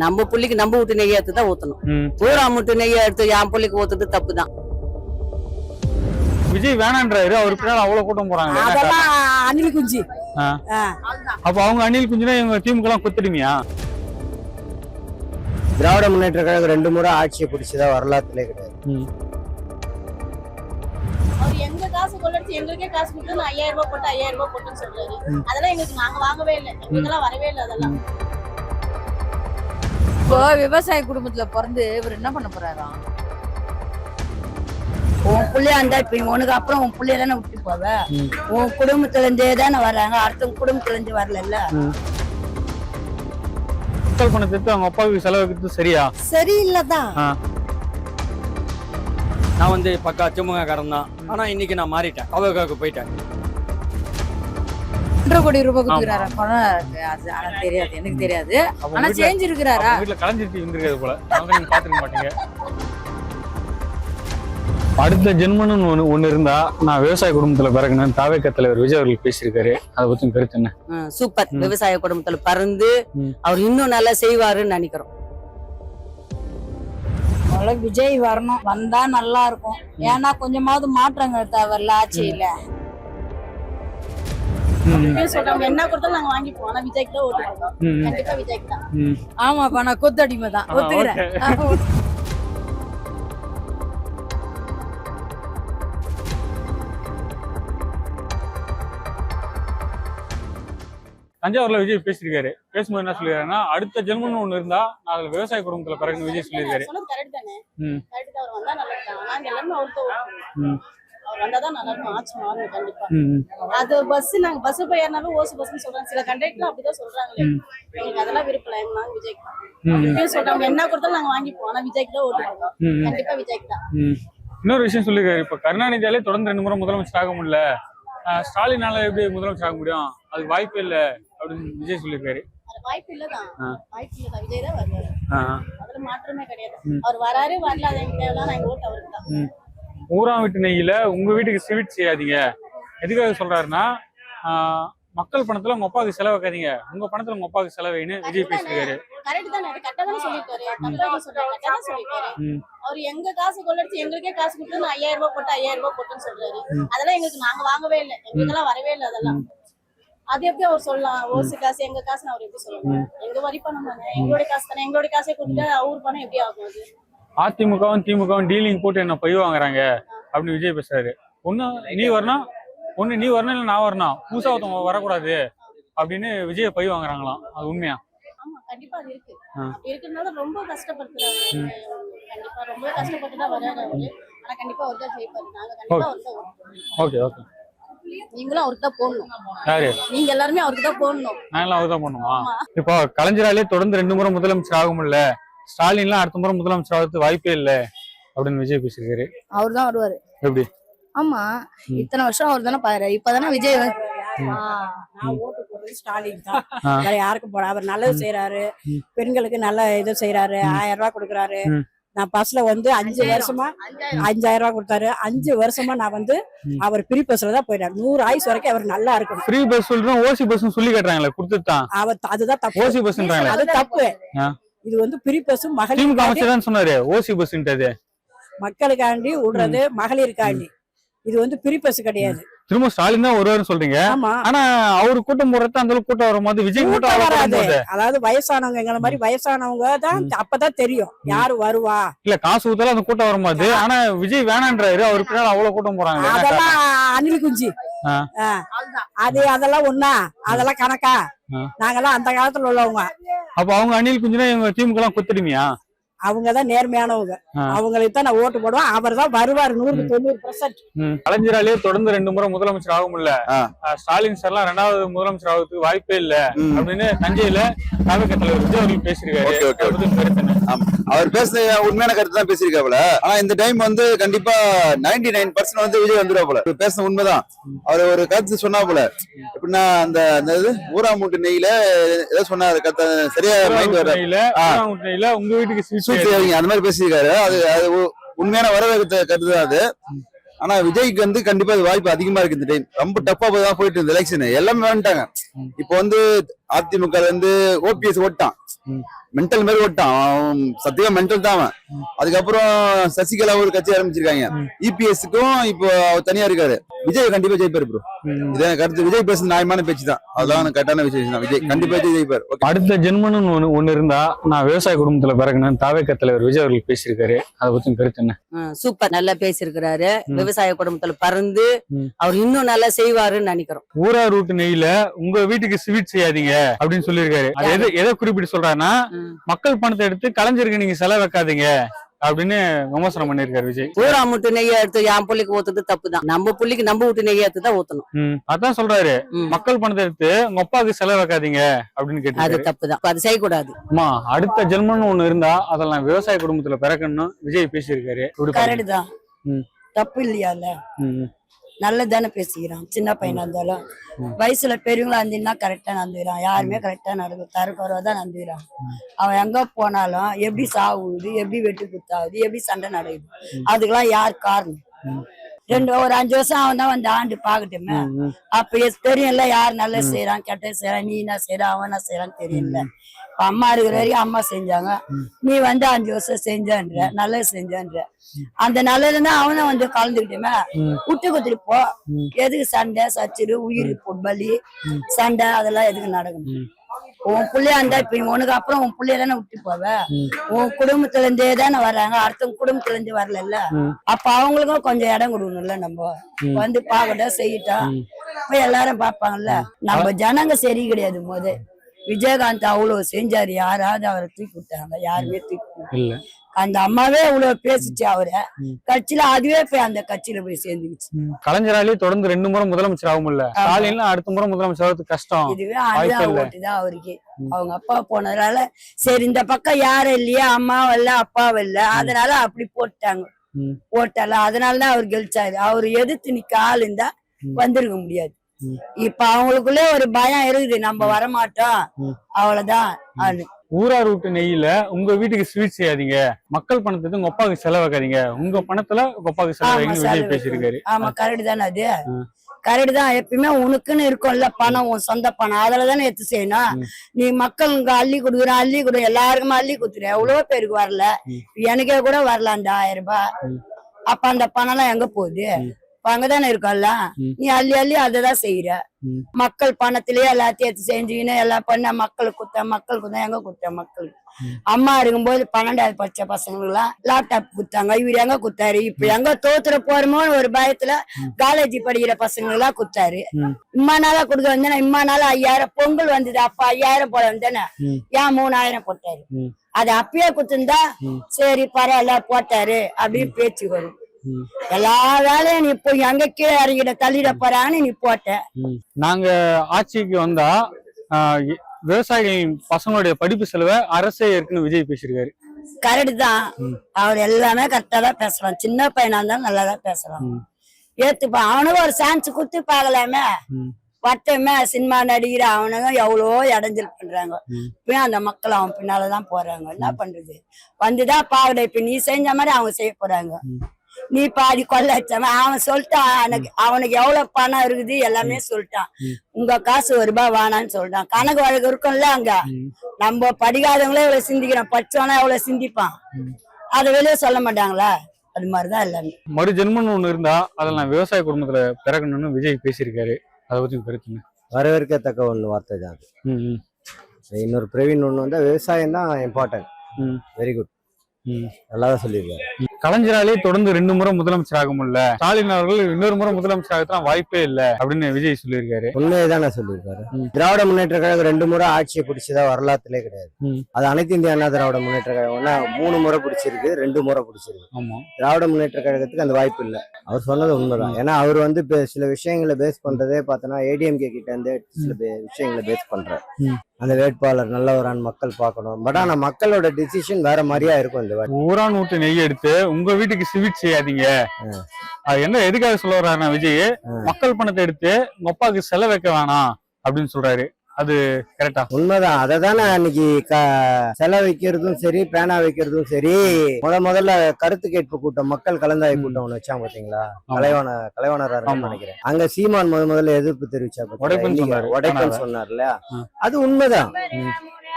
நம்ம புள்ளிக்கு நம்ம வீட்டு நெய்யை எடுத்து தான் ஊத்தணும். ஊரா முட்டு நெய்யை எடுத்து என் புள்ளிக்கு ஊத்துறது தப்பு தான். விஜய் வேணான்றாரு, அவரு பின்னால அவ்வளவு கூட்டம் போறாங்க. அதெல்லாம் அணில் குஞ்சு. அப்ப அவங்க அணில் குஞ்சுனா இவங்க திமுக எல்லாம் கொத்துடுமியா? திராவிட முன்னேற்ற கழகம் 2 முறை ஆட்சியை பிடிச்சதா வரலாற்றுலே கிடையாது. அவர் எங்க காசு கொள்ளடிச்சு எங்களுக்கே காசு கொடுத்து 5000 ரூபாய் போட்டு 5000 ரூபாய் போட்டுன்னு சொல்றாரு. அதெல்லாம் எங்களுக்கு நாங்க வாங்கவே இல்லை, எங்களுக்கெல்லாம் வரவே இல்லை. அதெல்லாம் இப்போ விவசாய குடும்பத்துல பிறந்து இவர் என்ன பண்ண போறாராம்? உன் பிள்ளையா இருந்தா இப்ப உனக்கு அப்புறம் உன் பிள்ளைய தானே விட்டு போவ. உன் குடும்பத்துல இருந்தே தானே வர்றாங்க, அடுத்த குடும்பத்துல இருந்து வரல. மக்கள் பணத்தை அவங்க அப்பாவுக்கு செலவுக்கு சரியா? சரியில்லதான். நான் வந்து பக்கா திமுக காரன் தான். ஆனா இன்னைக்கு நான் மாறிட்டேன், அவகாவுக்கு போயிட்டேன். 1.5 கோடி ரூபாய் கொடுக்குறாரா? பணம் இருக்கு, அது ஆனா தெரியாது, எனக்கு தெரியாது. ஆனா செஞ்சிருக்கிறாரா? வீட்டுல கலைஞ்சிட்டு இருந்திருக்காது போல, நீங்க பாத்துக்க மாட்டீங்க. அடுத்த ஜென்மன்னு ஒண்ணு இருந்தா நான் விவசாய குடும்பத்துல பிறகுன்னு தாவேக தலைவர் விஜய் அவர்கள் பேசியிருக்காரு. அதை பத்தி கருத்து என்ன? சூப்பர். விவசாய குடும்பத்துல பிறந்து அவர் இன்னும் நல்லா செய்வாருன்னு நினைக்கிறோம். விஜய் வரணும், வந்தா நல்லா இருக்கும். ஏன்னா கொஞ்சமாவது மாற்றங்கள் தேவையில்ல ஆட்சியில. சொல்றாங்க என்ன கொடுத்தாலும் நாங்க வாங்கிப்போம், ஆனா விஜய்க்கு தான் ஓட்டு போடுவோம். கண்டிப்பா விஜய்க்கு தான். ஆமாப்பா, நான் கொத்தடிமை தான் ஒத்துக்கிறேன். தஞ்சாவூர்ல விஜய் பேசியிருக்காரு. பேசும்போது என்ன சொல்லிருக்காருன்னா, அடுத்த ஜென்மன்னு ஒண்ணு இருந்தா நான் அதுல விவசாய குடும்பத்துல பிறகு விஜய் சொல்லியிருக்காரு. கரெக்ட் தானே, கரெக்ட் தான். அவர் வந்தா நல்லா இருக்கும். நாங்க எல்லாரும் அவர் வந்தாதான் நல்லா இருக்கும், ஆட்சி மாறும் கண்டிப்பா. அது பஸ், நாங்க பஸ் போய் ஏறினாலும் ஓசு பஸ்ன்னு சொல்றாங்க. சில கண்டக்டர் அப்படிதான் சொல்றாங்களே, எங்களுக்கு அதெல்லாம் விருப்பம். நாங்க விஜய்க்கு சொல்றாங்க என்ன கொடுத்தாலும் நாங்க வாங்கிப்போம், ஆனா விஜய்க்கு தான் ஓட்டு போடுவோம். கண்டிப்பா விஜய்க்கு தான். இன்னொரு விஷயம் சொல்லிருக்காரு, இப்ப கருணாநிதியாலே தொடர்ந்து 2 முறை முதலமைச்சர் ஆக முடியல, ஸ்டாலினால எப்படி முதலமைச்சர் ஆக முடியும், அதுக்கு வாய்ப்பே இல்ல அப்படின்னு விஜய் சொல்லியிருக்காரு. வாய்ப்பு இல்லதான், வாய்ப்பு இல்லதான். விஜய் தான் வருவாரு, அதுல மாற்றமே கிடையாது. அவர் வராரு வரல, அது எங்க தேவையில்ல, நாங்க ஓட்டு அவருக்கு தான். ஊரா வீட்டு நெய்யில உங்க வீட்டுக்கு ஸ்வீட் செய்யாதீங்க. எதுக்காக சொல்றாருன்னா, மக்கள் பணத்துல உங்க அப்பாவுக்கு செலவாக்காதீங்க, உங்க பணத்துல உங்க அப்பாவுக்கு செலவைன்னு விஜய் பேசிருக்காரு. கரெக்ட் தானே, கரெக்டா தானே சொல்லிருக்காரு. கரெக்டா தான் சொல்லிருக்காரு. அவர் எங்க காசு கொள்ளடிச்சு எங்களுக்கே காசு கொடுத்து 5000 ரூபாய் போட்டு 5000 ரூபாய் போட்டுன்னு சொல்றாரு. அதெல்லாம் எங்களுக்கு நாங்க வாங்கவே இல்லை, எங்களுக்கெல்லாம் வரவே இல்லை. அதெல்லாம் அது எப்படி அவர் சொல்லலாம்? ஓசு காசு எங்க காசு அவர் எப்படி சொல்லலாம்? எங்க வரி பணம் தானே, எங்களுடைய காசு தானே. எங்களுடைய காசை கொடுத்துட்டு அவர் பணம் எப்படி ஆகும்? அது அதிமுகவும் திமுகவும் டீலிங் போட்டு என்ன பை வாங்குறாங்க அப்படின்னு விஜய் பேசுறாரு. ஒண்ணு நீ வரணும் இல்ல நான் வரணும், புதுசா ஒருத்தவங்க வரக்கூடாது அப்படின்னு விஜய பை வாங்குறாங்களாம். அது உண்மையா? ஆமா, கண்டிப்பா அது இருக்கு. இருக்கிறதுனால ரொம்ப கஷ்டப்படுத்துறாங்க. கண்டிப்பா ரொம்ப கஷ்டப்பட்டுதான் வராரு அவரு. ஆனா கண்டிப்பா அவர்தான் ஜெயிப்பாரு. நாங்க கண்டிப்பா அவர்தான். Okay okay. நீங்களும் அவருக்கு தான் போடணும். யாரு? நீங்க எல்லாருமே அவருக்கு தான் போடணும். நாங்களும் அவருக்கு தான் போடணுமா? இப்போ கலைஞராலே தொடர்ந்து 2 முறை முதலமைச்சர் ஆக முடியல, ஸ்டாலின்லாம் அடுத்த முறை முதலமைச்சர் ஆகிறதுக்கு வாய்ப்பே இல்லை அப்படின்னு விஜய் பேசியிருக்காரு. அவர் தான் வருவாரு. எப்படி? ஆமா, இத்தனை வருஷம் அவர் தானே பாரு, இப்பதானே விஜய். நான் ஓட்டு போடுறது ஸ்டாலின் தான், வேற யாருக்கும் போட. அவர் நல்லது செய்யறாரு, பெண்களுக்கு நல்ல இது செய்யறாரு. 1000 ரூபாய் கொடுக்குறாரு. நான் பஸ்ல வந்து 5 வருஷமா 5000 ரூபாய் கொடுத்தாரு. 5 வருஷமா நான் வந்து அவர் ஃப்ரீ பஸ்ல தான் போயிட்டாரு. 100 ஆயுசு வரைக்கும் அவர் நல்லா இருக்கணும். ஃப்ரீ பஸ் சொல்றோம், ஓசி பஸ் சொல்லி கேட்டாங்களே, கொடுத்துட்டான். அவர் அதுதான் தப்பு. ஓசி பஸ்ன்றாங்களே, அது தப்பு. இது வந்து ஃப்ரீ பஸ் மகளிர் சொன்னாரு. ஓசி பஸ்ன்றது மக்களுக்காண்டி விடுறது, மகளிருக்காண்டி. இது வந்து ஃப்ரீ பஸ் கிடையாது. திரும்ப ஸ்டாலின் தான் வருவாருன்னு சொல்றீங்க. ஆனா அவரு கூட்டம் போடுறது அந்த அளவுக்கு கூட்டம் வரும்போது விஜய் கூட்டம் வராது. அதாவது வயசானவங்க, எங்களை மாதிரி வயசானவங்க தான் அப்பதான் தெரியும் யாரு வருவா. இல்ல காசு ஊத்தாலும் அந்த கூட்டம் வரும்போது. ஆனா விஜய் வேணான்றாரு, அவரு பின்னால அவ்வளவு கூட்டம் போறாங்க. அதெல்லாம் அணில் குஞ்சு. அதெல்லாம் ஒண்ணா, அதெல்லாம் கணக்கா? நாங்கெல்லாம் அந்த காலத்துல உள்ளவங்க. அப்ப அவங்க அணில் குஞ்சுனா இவங்க திமுக எல்லாம் கொத்துடுமியா? அவங்கதான் நேர்மையானவங்க, அவங்களுக்கு தான் நான் ஓட்டு போடுவேன். அவர் தான் வருவாரு 100%. கலைஞராலே தொடர்ந்து 2 முறை முதலமைச்சர் ஆக முடியல, ஸ்டாலின் சார்லாம் 2வது முதலமைச்சர் ஆகிறதுக்கு வாய்ப்பே இல்ல அப்படின்னு தஞ்சையில தாவேக தலைவர் விஜய் அவர்கள் பேசியிருக்காரு. அவர் பேசுன உண்மையான கருத்து தான் பேசியிருக்காப்புல. ஆனா இந்த டைம் வந்து கண்டிப்பா 99% வந்து விஜய் வந்துருவாப்புல. பேசின உண்மைதான். அவர் ஒரு கருத்து சொன்னாப்புல, எப்படின்னா அந்த ஊரா மூட்டு நெய்யில ஏதோ சொன்னாரு கருத்து, சரியா மைண்ட் வரல. உங்க வீட்டுக்கு அந்த மாதிரி பேசியிருக்காரு. அது உண்மையான வரவேற்க கருத்து தான் அது. ஆனா விஜய்க்கு வந்து கண்டிப்பா வாய்ப்பு அதிகமா இருக்கு. இந்த டைம் ரொம்ப டஃபா தான் போயிட்டு இருந்த எலெக்ஷன் எல்லாமே வேண்டாங்க. இப்போ வந்து அதிமுக வந்து ஓபிஎஸ் ஓட்டான், மென்டல் மாதிரி ஓட்டான் அவன், சத்தியமா மென்டல் தான் அவன். அதுக்கப்புறம் சசிகலா ஒரு கட்சி ஆரம்பிச்சிருக்காங்க, இபிஎஸ்க்கும் இப்போ அவர் தனியா இருக்காரு. விஜய் கண்டிப்பா ஜெயிப்பாரு ப்ரோ, இதே கருத்து. விஜய் பேசுற நியாயமான பேச்சு தான், அதெல்லாம் கரெக்டான விஷயம் தான். விஜய் கண்டிப்பா ஜெயிப்பாரு. அடுத்த ஜென்மன்னு ஒண்ணு இருந்தா நான் விவசாய குடும்பத்துல பிறகுன்னு தாவேக தலைவர் விஜய் அவர்கள் பேசியிருக்காரு. அதை பத்தி கருத்து என்ன? சூப்பர், நல்லா பேசியிருக்கிறாரு. விவசாய குடும்பத்துல பறந்து அவர் இன்னும் நல்லா செய்வாருன்னு நினைக்கிறோம். ஊரா ரூட் நெய்ல உங்க வீட்டுக்கு ஸ்வீட் செய்யாதீங்க அப்படின்னு சொல்லியிருக்காரு. அது எதை குறிப்பிட்டு சொல்றாருன்னா, மக்கள் பணத்தை எடுத்து கலைஞருக்கு நீங்க செலவு வைக்காதீங்க அப்படின்னு விமர்சனம் பண்ணிருக்காரு விஜய். ஊரா முட்டு நெய்ய எடுத்து என் புள்ளிக்கு ஊத்துறது தப்பு தான். நம்ம புள்ளிக்கு நம்ம வீட்டு நெய்ய எடுத்து தான் ஊத்தணும். அதான் சொல்றாரு, மக்கள் பணத்தை எடுத்து உங்க அப்பாவுக்கு செலவு வைக்காதீங்க அப்படின்னு கேட்டு. அது தப்பு தான், அது செய்யக்கூடாது. அம்மா, அடுத்த ஜென்மம்னு ஒண்ணு இருந்தா அதெல்லாம் விவசாய குடும்பத்துல பிறக்கணும்னு விஜய் பேசியிருக்காரு. கரெக்ட் தான், தப்பு இல்லையால, நல்லதானே பேசிக்கிறான். சின்ன பையனா இருந்தாலும் வயசுல பெரியவங்களா இருந்தீங்கன்னா கரெக்டா நடந்துக்கிறான். யாருமே கரெக்டா நடக்கும், தரக்குறவா தான் நடந்துக்கிறான். அவன் எங்க போனாலும் எப்படி சாவுது, எப்படி வெட்டு குத்தாவுது, எப்படி சண்டை நடக்குது, அதுக்கெல்லாம் யார் காரணம்? ஒரு 5 வருஷம் அவன் தான் வந்து ஆண்டு பாக்கட்டுமே. அப்ப தெரியும்ல யார் நல்லது செய்யறான் கெட்ட செய்யறான், நீ என்ன செய்யற அவன் என்ன செய்யறான்னு தெரியும்ல. இப்ப அம்மா இருக்கிற வரைக்கும் அம்மா செஞ்சாங்க, நீ வந்து 5 வருஷம் செஞ்சன்ற, நல்லது செஞ்சன்ற. அந்த நல்லதுன்னா அவனை வந்து கலந்துக்கிட்டுமே விட்டு கொடுத்துட்டு போ. எதுக்கு சண்டை சச்சிரு, உயிர் பலி, சண்டை அதெல்லாம் எதுக்கு நடக்கணும்? உன் பிள்ளையா இருந்தா இப்ப உனக்கு அப்புறம் உன் பிள்ளைய தானே விட்டு போவ. உன் குடும்பத்துல இருந்தே தானே வர்றாங்க, அடுத்தவங்க குடும்பத்துல இருந்து வரல. அப்ப அவங்களுக்கும் கொஞ்சம் இடம் கொடுக்கணும்ல. நம்ம வந்து பாக்கட்டும் செய்யட்டும், போய் எல்லாரும் பாப்பாங்கல்ல. நம்ம ஜனங்க சரி கிடையாது. விஜயகாந்த் அவ்வளவு செஞ்சாரு, யாராவது அவரை தூக்கி விட்டாங்க? யாருமே தூக்கி இல்ல. அந்த அம்மாவே இவ்வளவு பேசிச்சு அவரை கட்சியில, அதுவே போய் அந்த கட்சியில போய் சேர்ந்துச்சு. கலைஞராலே தொடர்ந்து 2 முறை முதலமைச்சர் ஆகும் இல்ல, ஸ்டாலின் அடுத்த முறை முதலமைச்சர் ஆகிறதுக்கு கஷ்டம். இதுவே அதுதான் ஓட்டுதான் அவருக்கு. அவங்க அப்பா போனதுனால சரி இந்த பக்கம் யாரும் இல்லையா, அம்மாவும் இல்ல அப்பாவும் இல்ல, அதனால அப்படி போட்டாங்க ஓட்டால. அதனாலதான் அவர் கெலிச்சாரு. அவரு எதிர்த்து நிக்க ஆள் இருந்தா வந்திருக்க முடியாது. இப்ப அவங்களுக்குள்ள ஒரு பயம் இருக்குது, நம்ம வரமாட்டோம் அவ்வளவுதான். ஊரா ரூட்டு நெய்யில உங்க வீட்டுக்கு ஸ்வீட் செய்யாதீங்க, மக்கள் பணத்தை உங்க அப்பாவுக்கு செலவாக்காதீங்க, உங்க பணத்துல உங்க அப்பாவுக்கு செலவாங்க விஜய் பேசியிருக்காரு. ஆமா கரெக்ட் தானே, அது கரெக்ட் தான். எப்பயுமே உனக்குன்னு இருக்கும்ல பணம், உன் சொந்த பணம், அதுலதானே எடுத்து செய்யணும். நீ மக்களுக்கு அள்ளி கொடுக்குற, அள்ளி கொடு, எல்லாருக்குமே அள்ளி கொடுத்துரு. எவ்வளவோ பேருக்கு வரல, எனக்கே கூட வரல அந்த 1000 ரூபாய். அப்ப அந்த பணம் எல்லாம் எங்க போகுது? அங்கதானே இருக்கோம்ல. நீ அள்ளி அள்ளி அததான் செய்யற. மக்கள் பணத்திலேயே எல்லாத்தையும் எடுத்து செஞ்சுக்கின்னு எல்லாம் பண்ண, மக்களுக்கு குத்த எங்க குத்த? மக்களுக்கு அம்மா இருக்கும்போது 12வது படிச்ச பசங்களுக்கு எல்லாம் லேப்டாப் குத்தாங்க, இவர் எங்க குத்தாரு? இப்ப எங்க தோத்துற போறோமோன்னு ஒரு பயத்துல காலேஜ் படிக்கிற பசங்களுக்கு எல்லாம் குத்தாரு. இம்மா நாளா கொடுக்க வந்தேன்னா, இம்மா நாளா 5000 பொங்கல் வந்தது, அப்ப 5000 போட வந்தேன்னா ஏன் 3000 போட்டாரு? அது அப்பயே குத்துந்தா சரி பரவாயில்ல போட்டாரு அப்படின்னு பேச்சு வரும். எல்லா வேலையும் நீ போய் எங்க கீழே இறங்கிட தள்ளிட போறான்னு நீ போட்ட. நாங்க ஆட்சிக்கு வந்தா விவசாயிகளின் பசங்களுடைய படிப்பு செலவை அரசே இருக்குன்னு விஜய் பேசியிருக்காரு. கரெக்ட் தான், அவர் எல்லாமே கரெக்டா தான் பேசுறான். சின்ன பையனா இருந்தாலும் நல்லா தான் பேசுறான். ஏத்துப்பா, அவனுக்கு ஒரு சான்ஸ் கொடுத்து பாக்கலாமே. பட்டமே சினிமா நடிகிற அவனுங்க எவ்வளவோ இடைஞ்சல் பண்றாங்க. இப்பயும் அந்த மக்கள் அவன் பின்னாலதான் போறாங்க. என்ன பண்றது? வந்துதான் பாக்கல. இப்ப நீ செஞ்ச மாதிரி அவங்க செய்ய போறாங்க. நீ பாதி கொள்ள வச்சவன் அவன் சொல்லிட்டான். அவனுக்கு எவ்வளவு பணம் இருக்குது எல்லாமே சொல்லிட்டான். உங்க காசு 1 ரூபாய் வேணான்னு சொல்லிட்டான். கணக்கு வழக்கு இருக்கும்ல அங்க. நம்ம படிக்காதவங்களே எவ்வளவு சிந்திக்கிறோம், படிச்சவனா எவ்வளவு சிந்திப்பான். அதை வெளியே சொல்ல மாட்டாங்களா? அது மாதிரிதான் எல்லாமே. மறு ஜென்மம்னு ஒண்ணு இருந்தா அதெல்லாம் விவசாய குடும்பத்துல பிறக்கணும்னு விஜய் பேசியிருக்காரு. அதை பத்தி கருத்துங்க? வரவேற்கத்தக்க ஒண்ணு வார்த்தை தான் அது. இன்னொரு பிரவீன் ஒண்ணு வந்தா விவசாயம் தான் இம்பார்ட்டன்ட். வெரி குட், நல்லாதான் சொல்லியிருக்காரு. கலைஞராலே தொடர்ந்து 2 முறை முதலமைச்சர் ஆக முடியல, ஸ்டாலின் அவர்கள் இன்னொரு முறை முதலமைச்சர் ஆகத்தான் வாய்ப்பே இல்ல அப்படின்னு விஜய் சொல்லியிருக்காரு. உண்மையதானே சொல்லியிருக்காரு. திராவிட முன்னேற்ற கழகம் 2 முறை ஆட்சியை பிடிச்சதா வரலாற்றுலே கிடையாது. அது அனைத்து இந்திய அண்ணா திராவிட முன்னேற்ற கழகம் 3 முறை பிடிச்சிருக்கு, 2 முறை பிடிச்சிருக்கு. திராவிட முன்னேற்ற கழகத்துக்கு அந்த வாய்ப்பு இல்லை. அவர் சொன்னது உண்மைதான். ஏன்னா அவர் வந்து சில விஷயங்களை பேஸ் பண்றதே பார்த்தோன்னா ஏடிஎம்கே கிட்ட இருந்து சில விஷயங்களை பேஸ் பண்றாரு. அந்த வேட்பாளர் நல்லவரான் மக்கள் பார்க்கணும். பட் ஆனா மக்களோட டிசிஷன் வேற மாதிரியா இருக்கும். இந்த ஊரான் ஊட்டு நெய் எடுத்து உங்க வீட்டுக்கு ஸ்வீட் செய்யாதீங்க, அது என்ன எதுக்காக சொல்ல வர்றாருன்னா விஜய், மக்கள் பணத்தை எடுத்து உங்க அப்பாவுக்கு செலவு வைக்க வேணாம் அப்படின்னு சொல்றாரு. அது கரெக்டா? உண்மைதான். அததானே அன்னைக்கு செலவு வைக்கிறதும் சரி, பேனா வைக்கிறதும் சரி, முதல்ல கருத்து கேட்பு கூட்டம், மக்கள் கலந்தாய் கூட்டம் ஒண்ணு வச்சாங்க பாத்தீங்களா? கலைவாணர் நினைக்கிறேன். அங்க சீமான் முதல்ல எதிர்ப்பு தெரிவிச்சா, உடைப்பன் சொன்னார்ல. அது உண்மைதான்.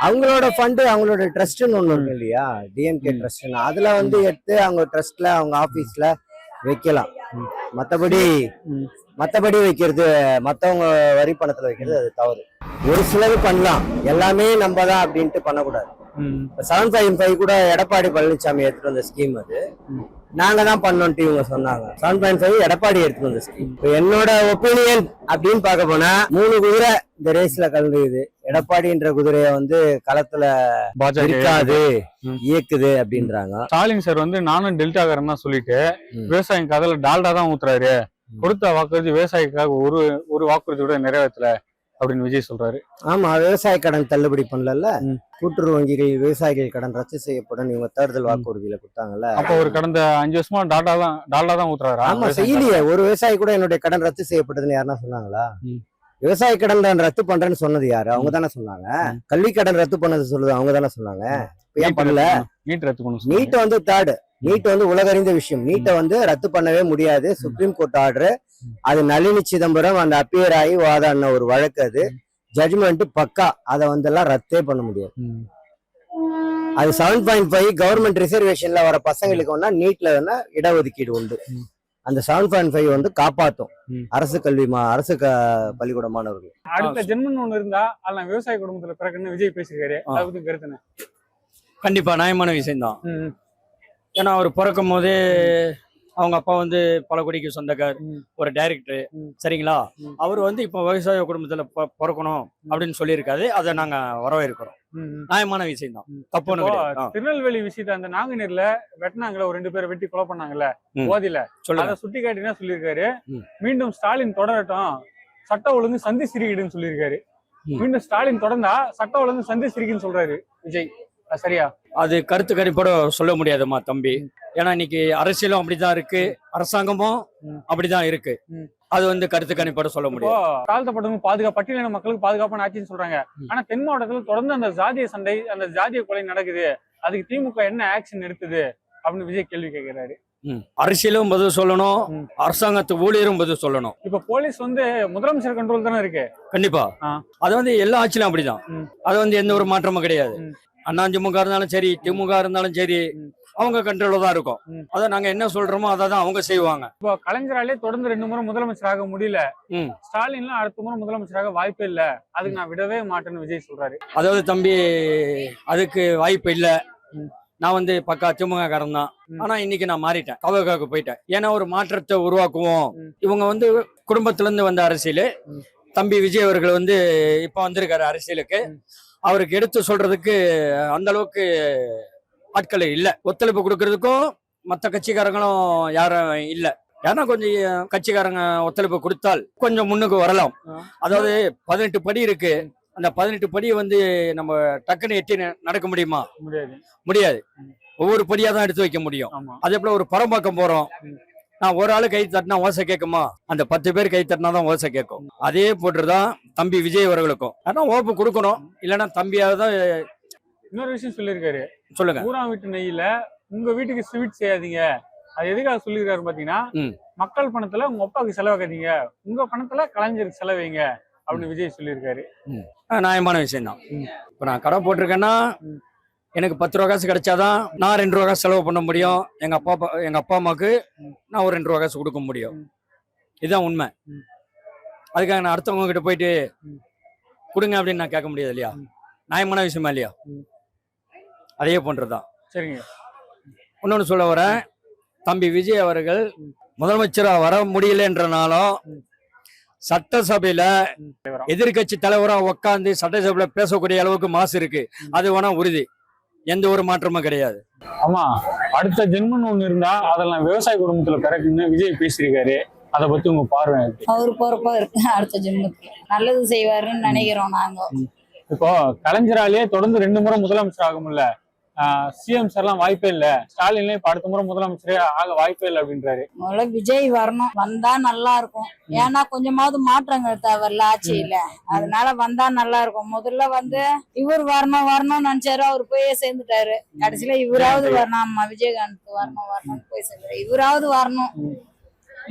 அவங்களோட ஃபண்டு அவங்களோட ட்ரஸ்ட்னு ஒண்ணு இருக்கு இல்லையா, டிஎம்கே ட்ரஸ்ட்னு, அதுல வந்து எடுத்து அவங்க ட்ரஸ்ட்ல அவங்க ஆபீஸ்ல வைக்கலாம். மத்தபடி வைக்கிறது, மத்தவங்க வரி பணத்துல வைக்கிறது அது தவறு. ஒரு சிலது பண்ணலாம், எல்லாமே நம்ம தான் அப்படின்ட்டு பண்ணக்கூடாது. 7.5 கூட எடப்பாடி பழனிசாமி எடுத்துட்டு வந்த ஸ்கீம் அது. நாங்க தான் பண்ணோம்ட்டு இவங்க சொன்னாங்க. 7.5 எடப்பாடி எடுத்துட்டு வந்த ஸ்கீம். இப்போ என்னோட ஒப்பீனியன் அப்படின்னு பார்க்க போனா 3 குதிரை இந்த ரேஸ்ல கலந்துக்குது. எடப்பாடின்ற குதிரைய வந்து களத்துல இருக்காது, இயக்குது அப்படின்றாங்க. ஸ்டாலின் சார் வந்து நானும் டெல்டாக்காரன் தான் சொல்லிட்டு விவசாயம் கதையில டால்டா தான் ஊத்துறாரு, கொடுத்த வாக்குறுதி விவசாயிக்காக ஒரு வாக்குறுதி கூட நிறைவேற்றல அப்படின்னு விஜய் சொல்றாரு. ஆமா, விவசாய கடன் தள்ளுபடி பண்ணல, கூட்டுறவு வங்கிகள் விவசாயிகள் கடன் ரத்து செய்யப்படும் இவங்க தேர்தல் வாக்குறுதியில கொடுத்தாங்கல்ல. அப்ப ஒரு கடந்த 5 வருஷமா டால்டா தான் ஊத்துறாரு. ஆமா, செய்யலையே. ஒரு விவசாயி கூட என்னுடைய கடன் ரத்து செய்யப்பட்டதுன்னு யாருன்னா சொன்னாங்களா? விவசாய கடன் ரத்து பண்றேன்னு சொன்னது யாரு? அவங்க தானே சொன்னாங்க. கல்வி கடன் ரத்து பண்ணது சொல்லுது அவங்க தானே சொன்னாங்க. ஏன் பண்ணல? நீட் வந்து தேர்டு, நீட் வந்து உலகறிந்த விஷயம். நீட்டை வந்து ரத்து பண்ணவே முடியாது. சுப்ரீம் கோர்ட் ஆர்டர், அது நளினி சிதம்பரம் அந்த அப்பியர் ஆகி வாதாடின ஒரு வழக்கு. அது ஜட்ஜ்மெண்ட் பக்கா, அதை வந்து எல்லாம் ரத்தே பண்ண முடியாது. அது 7.5 கவர்மெண்ட் ரிசர்வேஷன்ல வர பசங்களுக்கு வேணா நீட்ல வேணா இடஒதுக்கீடு உண்டு. அந்த 7.5 வந்து காப்பாத்தும் அரசு பள்ளிக்கூட மாணவர்கள். அடுத்த ஜென்மன் ஒண்ணு இருந்தா அதெல்லாம் விவசாய குடும்பத்துல பிறகுன்னு விஜய் பேசிருக்காரு. அதுக்கு கருத்துன கண்டிப்பா நியாயமான விஷயம் தான். ஏன்னா அவர் பிறக்கும் போதே அவங்க அப்பா வந்து பழக்குடிக்கு சொந்தக்கார், ஒரு டைரக்டர், சரிங்களா? அவர் வந்து இப்ப விவசாய குடும்பத்துல பிறக்கணும் அப்படின்னு சொல்லியிருக்காரு. அதை நாங்க வரவேற்கிறோம். நியாயமான விஷயம் தான், தப்பு. திருநெல்வேலி விஷயத்த அந்த நாங்குநேர்ல வெட்டினாங்களே, ஒரு 2 பேரை வெட்டி கொலை பண்ணாங்கல்ல போதில, அதை சுட்டி காட்டினா சொல்லியிருக்காரு, மீண்டும் ஸ்டாலின் தொடரட்டும், சட்ட ஒழுங்கு சந்தி சிரிக்கிடுன்னு சொல்லியிருக்காரு. மீண்டும் ஸ்டாலின் தொடர்ந்தா சட்ட ஒழுங்கு சந்தி சிரிக்குன்னு சொல்றாரு விஜய். சரியா? அது கருத்து கணிப்போட சொல்ல முடியாதுமா தம்பி. ஏன்னா இன்னைக்கு அரசியலும் அப்படிதான் இருக்கு, அரசாங்கமும் அப்படிதான் இருக்கு. அது வந்து கருத்து கணிப்போட சொல்ல முடியும். தாழ்த்தப்பட்டவங்க பட்டியலின மக்களுக்கு பாதுகாப்பான ஆட்சின்னு சொல்றாங்க. ஆனா தென் மாவட்டத்துல தொடர்ந்து அந்த ஜாதிய சண்டை, அந்த ஜாதிய கொலை நடக்குது. அதுக்கு திமுக என்ன ஆக்ஷன் எடுத்தது அப்படின்னு விஜய் கேள்வி கேட்கிறாரு. அரசியலும் பதில் சொல்லணும், அரசாங்கத்து ஊழியரும் பதில் சொல்லணும். இப்ப போலீஸ் வந்து முதலமைச்சர் கண்ட்ரோல் தானே இருக்கு. கண்டிப்பா அது வந்து எல்லா ஆட்சியிலும் அப்படிதான். அது வந்து எந்த ஒரு மாற்றமும் கிடையாது. அதிமுக இருந்தாலும் சரி, திமுக இருந்தாலும் சரி, அவங்க கண்ட்ரோல தான் இருக்கும். அதான் நாங்க என்ன சொல்றோமோ அதை தான் அவங்க செய்வாங்க. இப்போ கலைஞராலே தொடர்ந்து 2 முறை முதலமைச்சராக முடியல, ஸ்டாலின்லாம் அடுத்த முறை முதலமைச்சராக வாய்ப்பே இல்ல, அதுக்கு நான் விடவே மாட்டேன்னு விஜய் சொல்றாரு. அதாவது தம்பி, அதுக்கு வாய்ப்பு இல்ல. நான் வந்து பக்கா திமுக காரன் தான். ஆனா இன்னைக்கு நான் மாறிட்டேன், தவகாவுக்கு போயிட்டேன். ஏன்னா ஒரு மாற்றத்தை உருவாக்குவோம். இவங்க வந்து குடும்பத்துல இருந்து வந்த அரசியல். தம்பி விஜய் அவர்கள் வந்து இப்ப வந்திருக்காரு அரசியலுக்கு. அவருக்கு எடுத்து சொல்றதுக்கு அந்த அளவுக்கு ஆட்கள் இல்ல. ஒத்துழைப்பு கொடுக்கறதுக்கும் மற்ற கட்சிக்காரங்களும் யாரும் இல்ல. ஏன்னா கொஞ்சம் கட்சிக்காரங்க ஒத்துழைப்பு கொடுத்தால் கொஞ்சம் முன்னுக்கு வரலாம். அதாவது 18 படி இருக்கு. அந்த 18 படியை வந்து நம்ம டக்குன்னு எட்டி நடக்க முடியுமா? முடியாது. ஒவ்வொரு படியா தான் எடுத்து வைக்க முடியும். அதே போல ஒரு பரம்பாக்கம் போறோம், நான் ஒரு ஆளு கை தட்டினா ஓசை கேட்குமா? அந்த 10 பேர் கை தட்டினா தான் ஓசை கேட்கும். அதே போட்டுதான் தம்பி விஜய் அவர்களுக்கும். ஆனா ஓப்பு கொடுக்கணும், இல்லைன்னா தம்பியாவதான். இன்னொரு விஷயம் சொல்லியிருக்காரு, சொல்லுங்க. ஊராம் வீட்டு நெய்யில உங்க வீட்டுக்கு ஸ்வீட் செய்யாதீங்க. அது எதுக்காக சொல்லியிருக்காரு பாத்தீங்கன்னா, மக்கள் பணத்துல உங்க அப்பாவுக்கு செலவாக்காதீங்க, உங்க பணத்துல கலைஞருக்கு செலவைங்க அப்படின்னு விஜய் சொல்லியிருக்காரு. நியாயமான விஷயம் தான். இப்ப நான் கடை போட்டிருக்கேன்னா எனக்கு 10 ரூபா காசு கிடைச்சாதான் நான் 2 ரூபா காசு செலவு பண்ண முடியும். எங்க அப்பா அம்மாவுக்கு நான் ஒரு 2 ரூபா காசு கொடுக்க முடியும். இதுதான் உண்மை. அதுக்காக நான் அடுத்தவங்க கிட்ட போயிட்டு கொடுங்க அப்படின்னு நான் கேட்க முடியாது இல்லையா? நியாயமான விஷயமா இல்லையா? அதே போன்றதுதான். சரிங்க. இன்னொன்னு சொல்ல வரேன், தம்பி விஜய் அவர்கள் முதலமைச்சரா வர முடியலன்றனாலும் சட்டசபையில எதிர்கட்சி தலைவரா உட்காந்து சட்டசபையில பேசக்கூடிய அளவுக்கு மாசு இருக்கு. அது வேணா உறுதி, எந்த ஒரு மாற்றமும் கிடையாது. ஆமா, அடுத்த ஜென்மன் ஒண்ணு இருந்தா அதெல்லாம் விவசாய குடும்பத்துல பிறகுன்னு விஜய் பேசியிருக்காரு. அதை பத்தி உங்க பார்வை? அவரு பொறுப்பா இருக்கு, அடுத்த ஜென்மத்துக்கு நல்லது செய்வாருன்னு நினைக்கிறோம் நாங்க. இப்போ கலைஞராலேயே தொடர்ந்து 2 முறை முதலமைச்சர் ஆக முடியல, சிஎம் சார்லாம் வாய்ப்பே இல்ல, ஸ்டாலின்லயும் இப்ப அடுத்த முறை முதலமைச்சரே ஆக வாய்ப்பே இல்லை அப்படின்றாரு. முதல்ல விஜய் வரணும், வந்தா நல்லா இருக்கும். ஏன்னா கொஞ்சமாவது மாற்றங்கள் தேவையில்ல ஆட்சியில, அதனால வந்தா நல்லா இருக்கும். முதல்ல வந்து இவர் வரணும்னு நினைச்சாரு, அவர் போய் சேர்ந்துட்டாரு. கடைசியில இவராவது வரணும். ஆமா, விஜயகாந்த் வரணும்னு போய் சேர்ந்துட்டாரு. இவராவது வரணும்,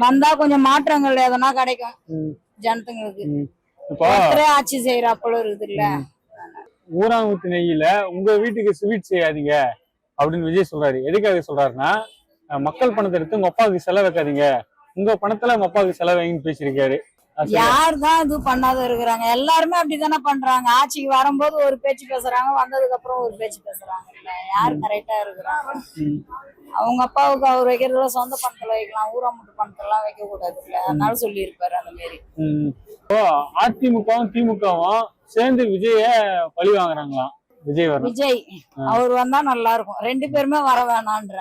வந்தா கொஞ்சம் மாற்றங்கள் எதனா கிடைக்கும் ஜனத்துங்களுக்கு. ஆட்சி செய்யற அப்பளும் இருக்குது இல்ல. ஊராங்குத்து நெய்யில உங்க வீட்டுக்கு ஸ்வீட் செய்யாதீங்க அப்படின்னு விஜய் சொல்றாரு. எதுக்காக சொல்றாருன்னா, மக்கள் பணத்தை எடுத்து உங்க அப்பாவுக்கு செலவு வைக்காதீங்க, உங்க பணத்துல உங்க அப்பாவுக்கு செலவு வைங்கன்னு பேசியிருக்காரு. யாருதான் இது பண்ணாத இருக்கிறாங்க? எல்லாருமே அப்படித்தானே பண்றாங்க. ஆட்சிக்கு வரும்போது ஒரு பேச்சு பேசுறாங்க, வந்ததுக்கு அப்புறம் ஒரு பேச்சு பேசுறாங்க. யாரு கரெக்டா இருக்கிறாங்க? அவங்க அப்பாவுக்கு அவர் வைக்கிறதுல சொந்த பணத்துல வைக்கலாம், ஊராமுட்டு பணத்தெல்லாம் வைக்க கூடாது இல்ல, அதனால சொல்லி இருப்பாரு அந்த மாதிரி. அதிமுகவும் திமுகவும் சேர்ந்து விஜய பழி வாங்குறாங்களாம். விஜய் அவர் வந்தா நல்லா இருக்கும். ரெண்டு பேருமே வர வேணான்ற,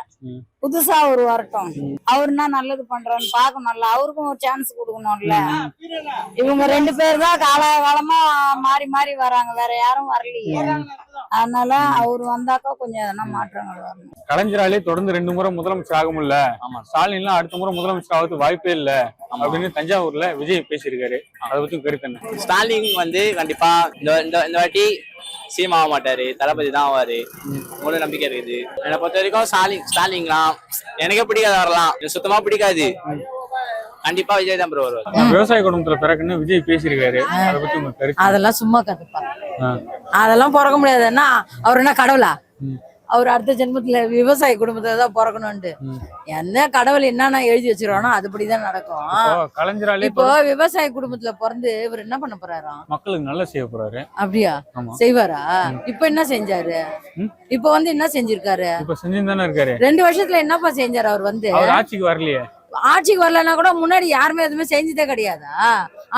புதுசா அவர் வரட்டும். அவருன்னா நல்லது பண்றான்னு பாக்கணும்ல, அவருக்கும் ஒரு சான்ஸ் கொடுக்கணும்ல. இவங்க ரெண்டு பேர் தான் காலகாலமா மாறி மாறி வராங்க, வேற யாரும் வரலையே. அதனால அவர் வந்தாக்கா கொஞ்சம் எதனா மாற்றங்கள் வரணும். கலைஞராலே தொடர்ந்து 2 முறை முதலமைச்சர் ஆக முடியல, ஸ்டாலின்லாம் அடுத்த முறை முதலமைச்சர் ஆகிறது வாய்ப்பே இல்ல அப்படின்னு தஞ்சாவூர்ல விஜய் பேசியிருக்காரு. அதை பத்தி கருத்து என்ன? ஸ்டாலின் வந்து கண்டிப்பா இந்த வாட்டி சிஎம் ஆக மாட்டாரு, தளபதி தான் ஆவாரு, முழு நம்பிக்கை இருக்குது. என்னை பொறுத்த வரைக்கும் ஸ்டாலின்லாம் எனக்கே பிடிக்காது, வரலாம் எனக்கு சுத்தமா பிடிக்காது. கண்டிப்பா விஜய் தான் ப்ரோ வருவார். விவசாய குடும்பத்துல பிறகுன்னு விஜய் பேசியிருக்காரு. அதை பத்தி உங்க கருத்து? அதெல்லாம் சும்மா கத்துப்பா, அதெல்லாம் பிறக்க முடியாதுன்னா அவர் என்ன கடவுளா? அவர் அடுத்த ஜென்மத்துல விவசாய குடும்பத்துல தான் பிறக்கணும்ட்டு என்ன கடவுள் என்னன்னா எழுதி வச்சிருவானோ அதுபடிதான் நடக்கும். கலைஞராலே இப்போ விவசாய குடும்பத்துல பிறந்து இவர் என்ன பண்ண போறாராம்? மக்களுக்கு நல்லா செய்ய போறாரு. அப்படியா? செய்வாரா? இப்ப என்ன செஞ்சாரு? இப்ப வந்து என்ன செஞ்சிருக்காரு? இப்ப செஞ்சுதானே இருக்காரு. 2 வருஷத்துல என்னப்பா செஞ்சாரு? அவர் வந்து ஆட்சிக்கு வரலையே. ஆட்சிக்கு வரலன்னா கூட முன்னாடி யாருமே எதுவுமே செஞ்சதே கிடையாதா?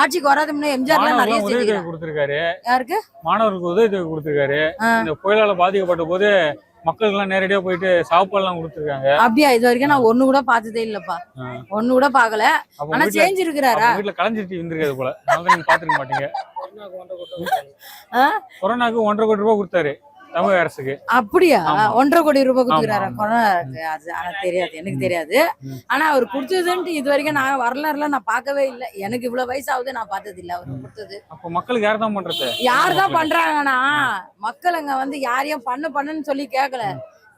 ஆட்சிக்கு வராது முன்னாடி எம்ஜிஆர் நிறைய உதவி கொடுத்திருக்காரு. யாருக்கு? மாணவருக்கு உதவி கொடுத்திருக்காரு. இந்த புயலால பாதிக்கப்பட்ட போது மக்களுக்கு எல்லாம் நேரடியா போயிட்டு சாப்பாடு எல்லாம் கொடுத்துருக்காங்க. அப்படியா? இது வரைக்கும் நான் ஒண்ணு கூட பார்த்ததே இல்லப்பா, ஒண்ணு கூட பாக்கல. ஆனா செஞ்சிருக்கிறாரா? வீட்டுல கலைஞ்சிட்டு இருந்திருக்காது போல, நீங்க பாத்துருக்க மாட்டீங்க. கொரோனாக்கு 1.5 கோடி ரூபாய் கொடுத்தாரு தமிழக அரசுக்கு. அப்படியா? 1.5 கோடி ரூபாய் கொடுத்துக்கிறாரா கொரோனாக்கு? அது ஆனா தெரியாது, எனக்கு தெரியாது. ஆனா அவர் கொடுத்ததுன்ட்டு இது வரைக்கும் நான் வரலாறுல நான் பார்க்கவே இல்லை. எனக்கு இவ்வளவு வயசு ஆகுது, நான் பார்த்தது இல்ல அவர் கொடுத்தது. அப்ப மக்களுக்கு யார் தான் பண்றது? யார் தான் பண்றாங்கன்னா மக்கள் அங்க வந்து யாரையும் பண்ணுன்னு சொல்லி கேட்கல.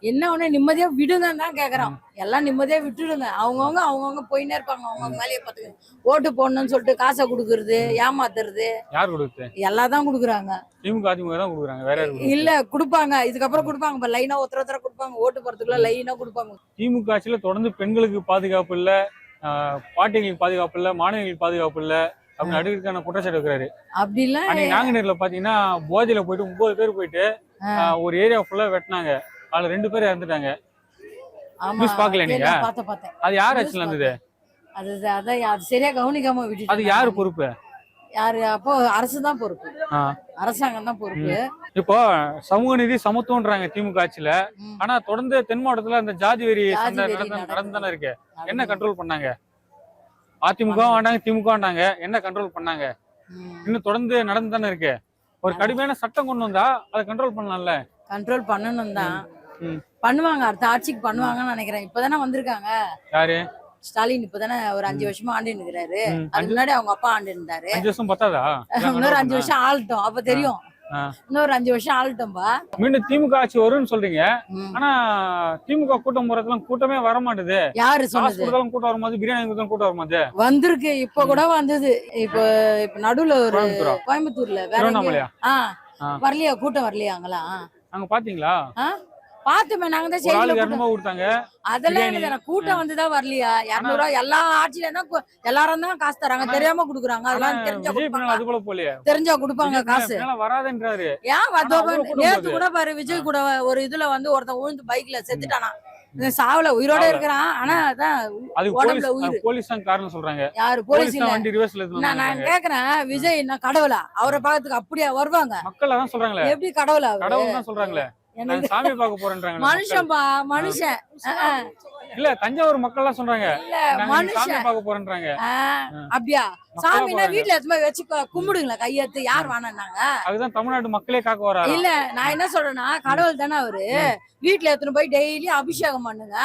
என்ன ஒண்ணு நிம்மதியா விடுங்கன்னு தான் கேக்குறோம். எல்லாம் நிம்மதியா விட்டுடுங்க. அவங்கவுங்க போயின்னே இருப்பாங்க, அவங்க வேலையை பார்த்துக்க. ஓட்டு போடணும்னு சொல்லிட்டு காசை கொடுக்கறது, ஏமாத்துறது. யார் கொடுக்குது? எல்லாம் தான் கொடுக்குறாங்க. திமுக அதிமுக தான் கொடுக்குறாங்க, வேற இல்ல கொடுப்பாங்க, இதுக்கப்புறம் கொடுப்பாங்க. இப்ப லைனா ஒருத்தர கொடுப்பாங்க, ஓட்டு போறதுக்குள்ள லைனா கொடுப்பாங்க. திமுக ஆட்சியில தொடர்ந்து பெண்களுக்கு பாதுகாப்பு இல்ல, பாட்டிகளுக்கு பாதுகாப்பு இல்ல, மாணவிகளுக்கு பாதுகாப்பு இல்ல அப்படின்னு அடுக்கான குற்றச்சாட்டு வைக்கிறாரு. அப்படி இல்ல நாங்குநேர்ல பாத்தீங்கன்னா போதையில போயிட்டு 9 பேர் போயிட்டு ஒரு ஏரியா ஃபுல்லா வெட்டினாங்க. அதுல 2 பேர் இறந்துட்டாங்க. பாக்கல நீங்க? அது யார் ஆட்சியில இருந்தது? அது சரியா கவனிக்காம விட்டுட்டு. அது யாரு பொறுப்பு? யாரு? அப்போ அரசு தான் பொறுப்பு, அரசாங்கம் தான் பொறுப்பு. இப்போ சமூக நீதி சமத்துவம்ன்றாங்க திமுக ஆட்சியில. ஆனா தொடர்ந்து தென் மாவட்டத்துல அந்த ஜாதி வெறி நடந்துதானே இருக்கு. என்ன கண்ட்ரோல் பண்ணாங்க? அதிமுக ஆண்டாங்க, திமுக ஆண்டாங்க, என்ன கண்ட்ரோல் பண்ணாங்க? இன்னும் தொடர்ந்து நடந்து தானே இருக்கு. ஒரு கடுமையான சட்டம் கொண்டு வந்தா அதை கண்ட்ரோல் பண்ணலாம்ல. கண்ட்ரோல் பண்ணணும் தான் பண்ணுவாங்க, அடுத்த ஆட்சிக்கு பண்ணுவாங்கன்னு நினைக்கிறேன். இப்பதானே வந்திருக்காங்க. யாரு? ஸ்டாலின் இப்பதானே ஒரு 5 வருஷமா ஆண்டு இருக்கிறாரு. அதுக்கு முன்னாடி அவங்க அப்பா ஆண்டு இருந்தாரு. 5 வருஷம் பத்தாதா? இன்னொரு 5 வருஷம் ஆளட்டும், அப்ப தெரியும். இன்னொரு 5 வருஷம் ஆளட்டும்பா. மீண்டும் திமுக ஆட்சி வரும்னு சொல்றீங்க. ஆனா திமுக கூட்டம் போறதுலாம் கூட்டமே வர மாட்டேது. யாரு சொன்னது? கூட்டம் வரும்போது பிரியாணி கொடுத்தாலும் கூட்டம் வரும்போது வந்திருக்கு. இப்ப கூட வந்தது. இப்ப நடுவுல ஒரு கோயம்புத்தூர்ல வேற வரலையா? கூட்டம் வரலையா? அங்கெல்லாம் அங்க பாத்தீங்களா? பாத்துமே, நாங்க தான் கொடுத்தாங்க. அதெல்லாம் எனக்கு கூட்டம் வந்துதான் வரலையா? 200 எல்லா ஆட்சியில தான் எல்லாரும் தான் காசு தராங்க, தெரியாம குடுக்குறாங்க. அதெல்லாம் தெரிஞ்சா கொடுப்பாங்க காசு. வராதுன்றாரு. ஏன் நேத்து கூட பாரு, விஜய் கூட ஒரு இதுல வந்து ஒருத்தன் விழுந்து பைக்ல செத்துட்டானா. சாவல, உயிரோட இருக்கிறான். ஆனா அதான் உடம்புல உயிர். போலீஸ் தான் காரணம் சொல்றாங்க. யாரு? போலீஸ் இல்ல. நான் கேக்குறேன், விஜய் என்ன கடவுளா? அவரை பாக்கிறதுக்கு அப்படியா வருவாங்க? மக்கள் அதான் சொல்றாங்களே. எப்படி கடவுளா? கடவுள் தான் சொல்றாங்களே. சாமி பார்க்க போறேன்றாங்க. மனுஷன்பா, மனுஷன் இல்ல. தஞ்சாவூர் மக்கள் எல்லாம் சொல்றாங்க சாமி பார்க்க போறேன்றாங்க. அப்படியா? சாமினா வீட்டுல எடுத்து வச்சு கும்பிடுங்களா கையெடுத்து? யார் வேணாங்க? அதுதான் தமிழ்நாட்டு மக்களே காக்க வராங்க. இல்ல, நான் என்ன சொல்றேன்னா, கடவுள் தானே அவரு. வீட்டுல எடுத்துன்னு போய் டெய்லி அபிஷேகம் பண்ணுங்க.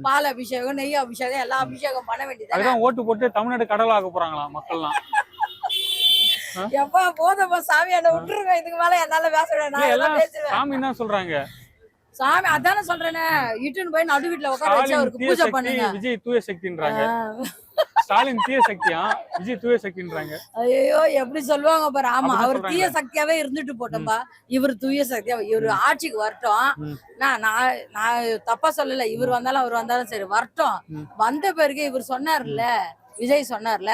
பால் அபிஷேகம், நெய் அபிஷேகம், எல்லாம் அபிஷேகம் பண்ண வேண்டியது. அதுதான் ஓட்டு போட்டு தமிழ்நாடு கடவுள் ஆக்க போறாங்களா மக்கள்லாம். எப்பா போதப்பா, சாமியான விட்டுருங்க. இதுக்கு மேல என்னால பேசுவேன். சாமி தான் சொல்றாங்க. சாமி அதானே சொல்றேனே, இட்டுன்னு போய் நடு வீட்டுல உட்கார வச்சு அவருக்கு பூஜை பண்ணுங்க. விஜய் தூய சக்தின்றாங்க. ஸ்டாலின் தீய சக்தியா, விஜய் தூய சக்தின்றாங்க. ஐயோ எப்படி சொல்லுவாங்க பாரு. ஆமா, அப்படிதான் அவர் தீய சொல்றாங்க. சக்தியாவே இருந்துட்டு போட்டோம்பா. இவர் தூய சக்தியா, இவர் ஆட்சிக்கு வரட்டும். நான் தப்பா சொல்லல, இவர் வந்தாலும் அவர் வந்தாலும் சரி வரட்டும். வந்த பிறகு இவர் சொன்னார்ல, விஜய் சொன்னார்ல,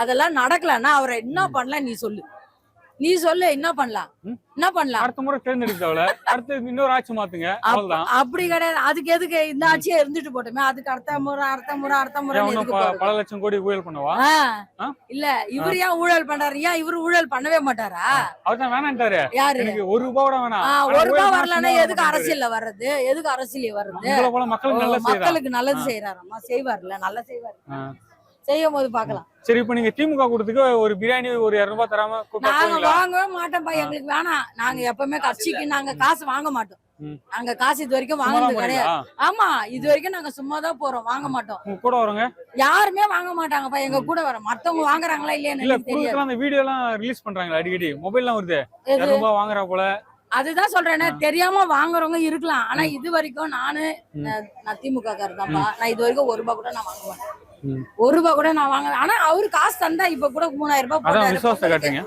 அதெல்லாம் நடக்கலன்னா அவரை என்ன பண்ணலாம் நீ சொல்லு என்ன பண்ணலாம்? என்ன பண்ணலாம்? அடுத்த முறை தேர்ந்தெடுத்தவள அடுத்து இன்னொரு ஆட்சி மாத்துங்க, அவ்வளவுதான். அப்படி கிடையாது. அதுக்கு எதுக்கு இந்த ஆட்சியே இருந்துட்டு போட்டோமே, அதுக்கு அடுத்த முறை எதுக்கு போறது? பல லட்சம் கோடி ஊழல் பண்ணவா? இல்ல, இவர் ஏன் ஊழல் பண்றாரு? ஏன் இவரு ஊழல் பண்ணவே மாட்டாரா? அவர்தான் வேணான்ட்டாரு. யாரு? எனக்கு 1 ரூபாய் கூட வேணாம். 1 ரூபாய் வரலன்னா எதுக்கு அரசியல்ல வர்றது? எதுக்கு அரசியல் வர்றது? உங்களை போல மக்களுக்கு நல்லது செய்யறாரம்மா, செய்வார்ல, நல்லா செய்வாரு. செய்யும் போது பாக்கலாம். சரி, இப்ப நீங்க திமுக கொடுத்துக்கு ஒரு பிரியாணி ஒரு 200 ரூபாய் தராம நாங்க வாங்கவே மாட்டோம்ப்பா. எங்களுக்கு வேணாம். நாங்க எப்பவுமே கட்சிக்கு நாங்க காசு வாங்க மாட்டோம். நாங்க காசு இது வரைக்கும் வாங்கினது கிடையாது. ஆமா, இது வரைக்கும் நாங்க சும்மா தான் போறோம், வாங்க மாட்டோம். கூட வரவங்க யாருமே வாங்க மாட்டாங்கப்பா எங்க கூட வர. மத்தவங்க வாங்குறாங்களா இல்லையான்னு இல்ல, எனக்கு தெரியாது. அந்த வீடியோ எல்லாம் ரிலீஸ் பண்றாங்களா அடிக்கடி? மொபைல்லாம் வருது, 200 ரூபாய் வாங்குறா போல. அதுதான் சொல்றேனே, தெரியாம வாங்குறவங்க இருக்கலாம். ஆனா இது வரைக்கும் நான் திமுக காரதான்ப்பா. நான் இது வரைக்கும் 1 ரூபாய் கூட நான் வாங்க மாட்டேன். 1 ரூபாய் கூட நான் வாங்க. ஆனா அவரு காசு தந்தா இப்ப கூட 3000 ரூபாய் போட்டாரு.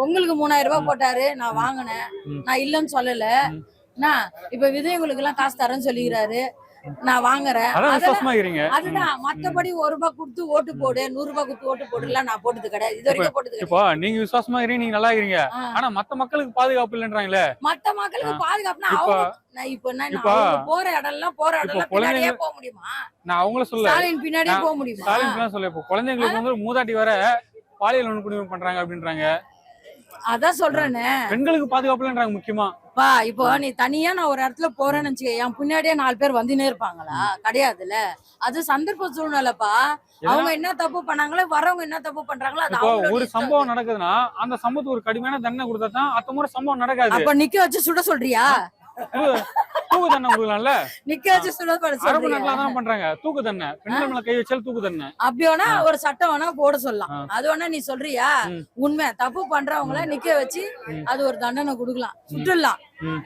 உங்களுக்கு 3000 ரூபாய் போட்டாரு, நான் வாங்கினேன். நான் இல்லன்னு சொல்லல. இப்ப விஜயங்களுக்கு எல்லாம் காசு தரேன்னு சொல்லிக்கிறாரு, நான் வாங்குறேன். அதுதான். மத்தபடி 1 ரூபாய் கொடுத்து ஓட்டு போடு, 100 ரூபாய் கொடுத்து ஓட்டு போடுல நான் போட்டது கிடையாது. இது வரைக்கும் போட்டது இப்போ நீங்க விசுவாசமா இருக்கீங்க, நீங்க நல்லா இருக்கீங்க. ஆனா மத்த மக்களுக்கு பாதுகாப்பு இல்லன்றாங்களே. மத்த மக்களுக்கு பாதுகாப்புனா அவங்க போற இடம்லாம் பின்னாடியே போக முடியுமா? நான் அவங்கள சொல்ல, ஸ்டாலின் பின்னாடியே போக முடியுமா? ஸ்டாலின் சொல்ல, இப்போ குழந்தைங்களுக்கு வந்து மூதாட்டி வர பாலியல் வன்கொடுமை பண்றாங்க அப்படின்றாங்க. அதான் சொல்றேன்னு, பெண்களுக்கு பாதுகாப்பு இல்லன்றாங்க முக்கியமா. இப்போ நீ தனியா நான் ஒரு இடத்துல போறேன்னு வச்சுக்க, என் பின்னாடியே 4 பேர் வந்துனே இருப்பாங்களா? கிடையாதுல்ல. அது சந்தர்ப்ப சூழ்நிலைப்பா. அவங்க என்ன தப்பு பண்ணாங்களோ, வரவங்க என்ன தப்பு பண்றாங்களோ அது ஒரு சம்பவம் நடக்குதுன்னா அந்த சம்பவத்துக்கு ஒரு கடுமையான தண்டனை கொடுத்தா தான் அடுத்த முறை சம்பவம் நடக்காது. அப்ப நிக்க வச்சு சுட சொல்றியா? தூக்கு தண்டனை கொடுக்கலாம்ல. நிக்க வச்சு சுட அரபு நாட்டுல தான் பண்றாங்க, தூக்கு தண்டனை. பெண்கள் மேல கை வச்சாலும் தூக்கு தண்டனை. அப்படி வேணா ஒரு சட்டம் வேணா போட சொல்லலாம். அது வேணா நீ சொல்றியா? உண்மை தப்பு பண்றவங்கள நிக்க வச்சு அது ஒரு தண்டனை கொடுக்கலாம், சுட்டுலாம்.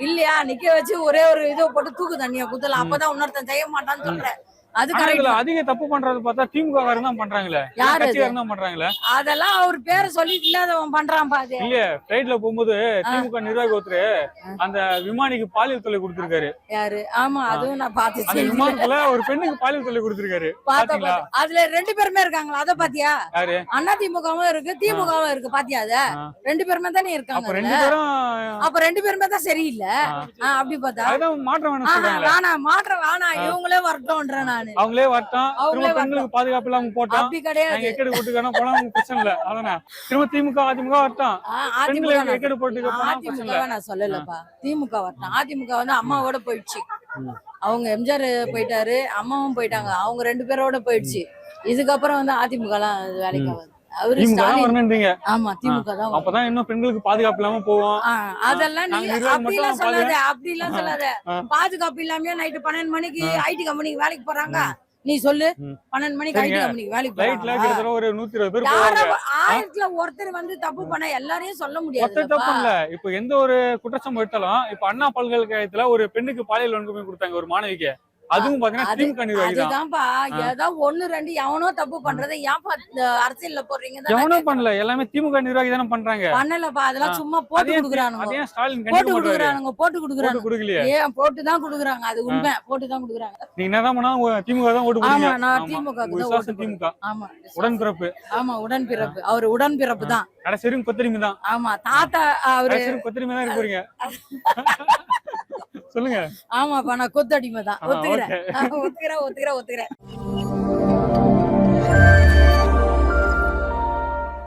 இல்லையா, நிக்க வச்சு ஒரே ஒரு இதை போட்டு தூக்கு தண்ணியா குத்தலாம். அப்பதான் இன்னொருத்தன் செய்ய மாட்டான்னு சொல்றேன். அது அதிக தப்பு பண்றது பார்த்தா திமுக காரங்க தான் பண்றாங்களே, கட்சிக்காரங்க தான் பண்றாங்களே. அதெல்லாம் அவர் பேரை சொல்லிட்டு இல்லாதவன் பண்றான் பாது. இல்ல, ஃளைட்ல போகும்போது திமுக நிர்வாகி ஒருத்தர் அந்த விமானிக்கு பாலியல் தொல்லை கொடுத்திருக்காரு. யாரு? ஆமா, அதுவும் நான் பாத்தேன். அந்த விமானத்துல ஒரு பெண்ணுக்கு பாலியல் தொல்லை கொடுத்திருக்காரு. பாத்தீங்களா? அதுல 2 பேருமே இருக்காங்களா? அத பாத்தியா? யாரு? அண்ணா திமுகவும் இருக்கு, திமுகவும் இருக்கு. பாத்தியா? அத 2 பேருமே தானே இருக்காங்க. அப்ப 2 பேருமே தான் சரியில்லை. அப்படி பார்த்தா அதான் மாற்றம் வேணும் சொல்றாங்க. வேணாம், மாற்றம் வேணாம், இவங்களே வரட்டும்ன்ற. நான் அவங்களே வரட்டும். பெண்களுக்கு பாதுகாப்பு இல்லாம போட்டோம். அப்படி கிடையாது. எக்கெடு போட்டுக்கான போலாம் பிரச்சனை இல்ல. அதானே திரும்ப திமுக அதிமுக வரட்டும். பெண்களுக்கு எக்கெடு போட்டுக்க போனா பிரச்சனை இல்ல. நான் சொல்லலப்பா, திமுக வரட்டும். அதிமுக வந்து அம்மாவோட போயிடுச்சு. அவங்க எம்ஜிஆர் போயிட்டாரு, அம்மாவும் போயிட்டாங்க. அவங்க 2 பேரோட போயிடுச்சு. இதுக்கப்புறம் வந்து அதிமுக எல்லாம் வேலைக்கு ஆகாது. ஆமா, திமுக தான். அப்பதான் இன்னும் பெண்களுக்கு பாதுகாப்பு இல்லாம போவோம். அதெல்லாம் நீ அப்படிலாம் சொல்லாத, அப்படிலாம் சொல்லாத. பாதுகாப்பு இல்லாம நைட்டு 12 மணிக்கு ஐடி கம்பெனிக்கு வேலைக்கு போறாங்க. நீ சொல்லு, 12 மணிக்கு ஐடி கம்பெனிக்கு வேலைக்கு போறாங்க. ஒரு 120 பேர் போறாங்க. 1000ல ஒருத்தர் வந்து தப்பு பண்ண எல்லாரையும் சொல்ல முடியாது. தப்பு இல்ல. இப்போ எந்த ஒரு குற்றச்சாட்டு எடுத்தாலும், இப்ப அண்ணா பல்கலைக்கழகத்துல ஒரு பெண்ணுக்கு பாலியல் வன்கொடுமை கொடுத்தாங்க ஒரு மாணவிக்கு. அதுவும் பாத்தீங்கன்னா திமுக நிர்வாகி தான். அதுதான்ப்பா, ஏதோ 1 2 எவனோ தப்பு பண்றதை ஏன்பா அரசியல்ல போடுறீங்க? எவனோ பண்ணல, எல்லாமே திமுக நிர்வாகி தானே பண்றாங்க. பண்ணலப்பா, அதெல்லாம் சும்மா போட்டு குடுக்குறானுங்க. அதே ஸ்டாலின் போட்டு குடுக்குறானுங்க, போட்டு குடுக்குறாங்க. குடுக்கலையே, ஏன் போட்டு தான் குடுக்குறாங்க. அது உண்மை, போட்டு தான் குடுக்குறாங்க. நீங்க என்னதான் பண்ணா திமுக தான் ஓட்டு போடுவீங்க? ஆமா, நான் திமுக தான். திமுக. ஆமா, உடன்பிறப்பு. ஆமா, உடன்பிறப்பு. அவர் உடன்பிறப்பு தான். கடைசியும் கொத்தரிமை தான். ஆமா, தாத்தா அவரு கொத்தரிமை தான் இருப்பீங்க. சொல்லுங்க. ஆமாப்பா, நான் கொத்தடிமை தான். ஒத்துக்கிறேன்.